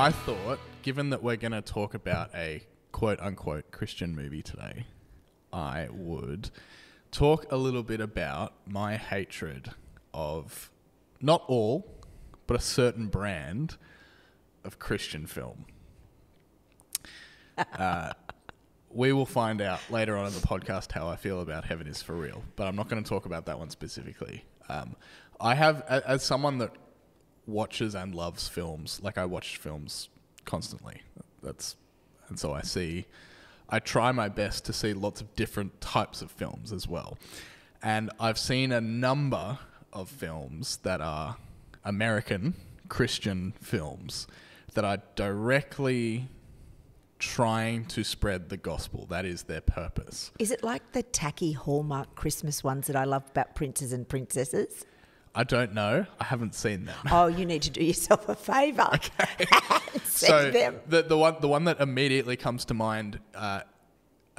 I thought, given that we're going to talk about a quote-unquote Christian movie today, I would talk a little bit about my hatred of not all, but a certain brand of Christian film. We will find out later on in the podcast how I feel about Heaven is for Real, but I'm not going to talk about that one specifically. I have, as someone that watches and loves films, like I watch films constantly. And so I try my best to see lots of different types of films as well. And I've seen a number of films that are American Christian films that are directly trying to spread the gospel. That is their purpose. Is it like the tacky Hallmark Christmas ones that I love about princes and princesses? I don't know. I haven't seen them. Oh, you need to do yourself a favour. Okay. And see them. The one that immediately comes to mind, I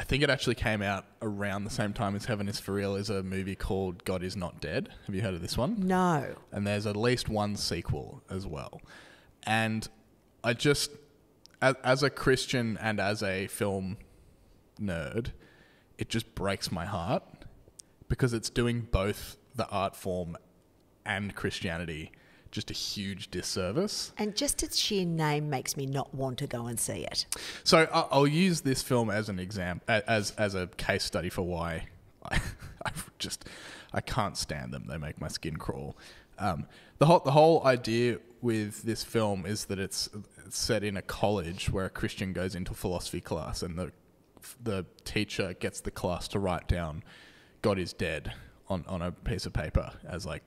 think it actually came out around the same time as Heaven is for Real, is a movie called God is Not Dead. Have you heard of this one? No. And there's at least one sequel as well. And I just, as a Christian and as a film nerd, it just breaks my heart because it's doing both the art form and Christianity just a huge disservice. And just its sheer name makes me not want to go and see it. So I'll use this film as an example, as a case study for why I can't stand them. They make my skin crawl. The whole idea with this film is that it's set in a college where a Christian goes into philosophy class, and the teacher gets the class to write down God is dead on a piece of paper as like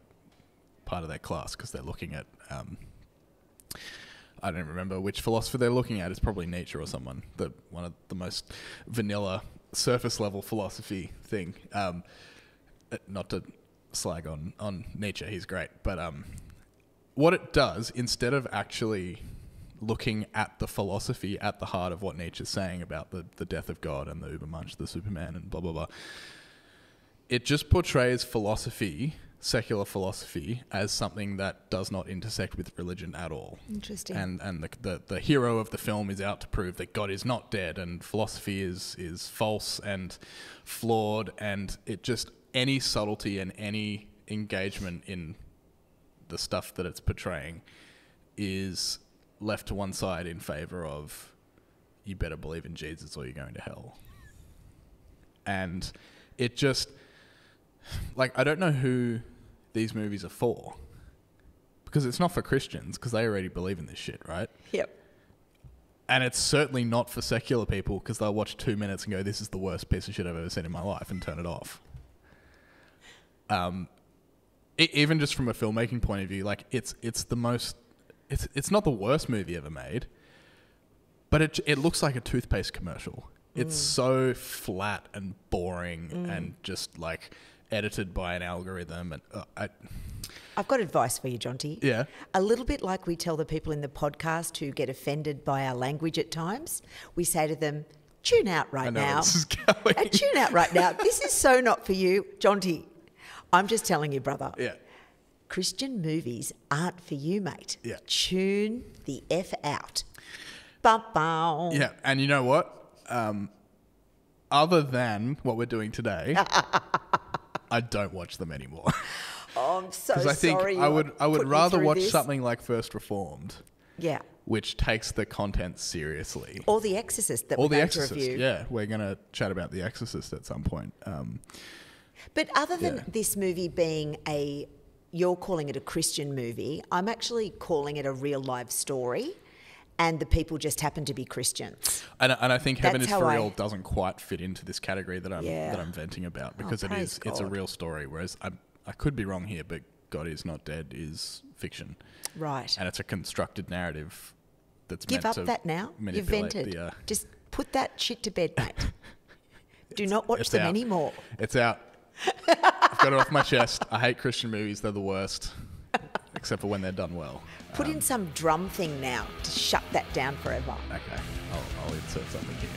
part of their class, because they're looking at I don't remember which philosopher they're looking at. It's probably Nietzsche or someone, one of the most vanilla surface level philosophy thing. Not to slag on Nietzsche, he's great, but what it does, instead of actually looking at the philosophy at the heart of what Nietzsche's saying about the death of God and the Übermensch, the Superman and blah blah blah, it just portrays philosophy, secular philosophy, as something that does not intersect with religion at all. Interesting. And the hero of the film is out to prove that God is not dead and philosophy is false and flawed, and it just, any subtlety and any engagement in the stuff that it's portraying is left to one side in favor of, you better believe in Jesus or you're going to hell. And it just, like, I don't know who these movies are for, because it's not for Christians, because they already believe in this shit, right? Yep. And it's certainly not for secular people, because they'll watch 2 minutes and go, this is the worst piece of shit I've ever seen in my life, and turn it off. Even just from a filmmaking point of view, like, it's not the worst movie ever made, but it looks like a toothpaste commercial. It's so flat and boring and just like edited by an algorithm. And I've got advice for you, Jonty. Yeah. A little bit like we tell the people in the podcast who get offended by our language at times, we say to them, tune out right now. I know where this is going. And tune out right now. This is so not for you. Jonty, I'm just telling you, brother. Yeah. Christian movies aren't for you, mate. Yeah. Tune the F out. Bum-bum. Yeah, and you know what? Other than what we're doing today, I don't watch them anymore. Oh, I'm so Because I think sorry. I would rather watch this. something like First Reformed, Yeah. which takes the content seriously. Or The Exorcist that Or we're The going Exorcist. to review. Yeah, we're going to chat about The Exorcist at some point. But other than this movie being you're calling it a Christian movie, I'm actually calling it a real life story, and the people just happen to be Christians. And I think Heaven That's is how for Real doesn't quite fit into this category that Yeah. I'm venting about, because praise it's a God. real story, whereas I could be wrong here, but God is Not Dead is fiction. Right. And it's a constructed narrative that's Give meant up to that now. You've manipulate vented. Just put that shit to bed, mate. Do not watch them out. anymore. It's out. I've got it off my chest. I hate Christian movies. They're the worst, except for when they're done well. Put in some drum thing now to shut that down forever. Okay, I'll insert something here.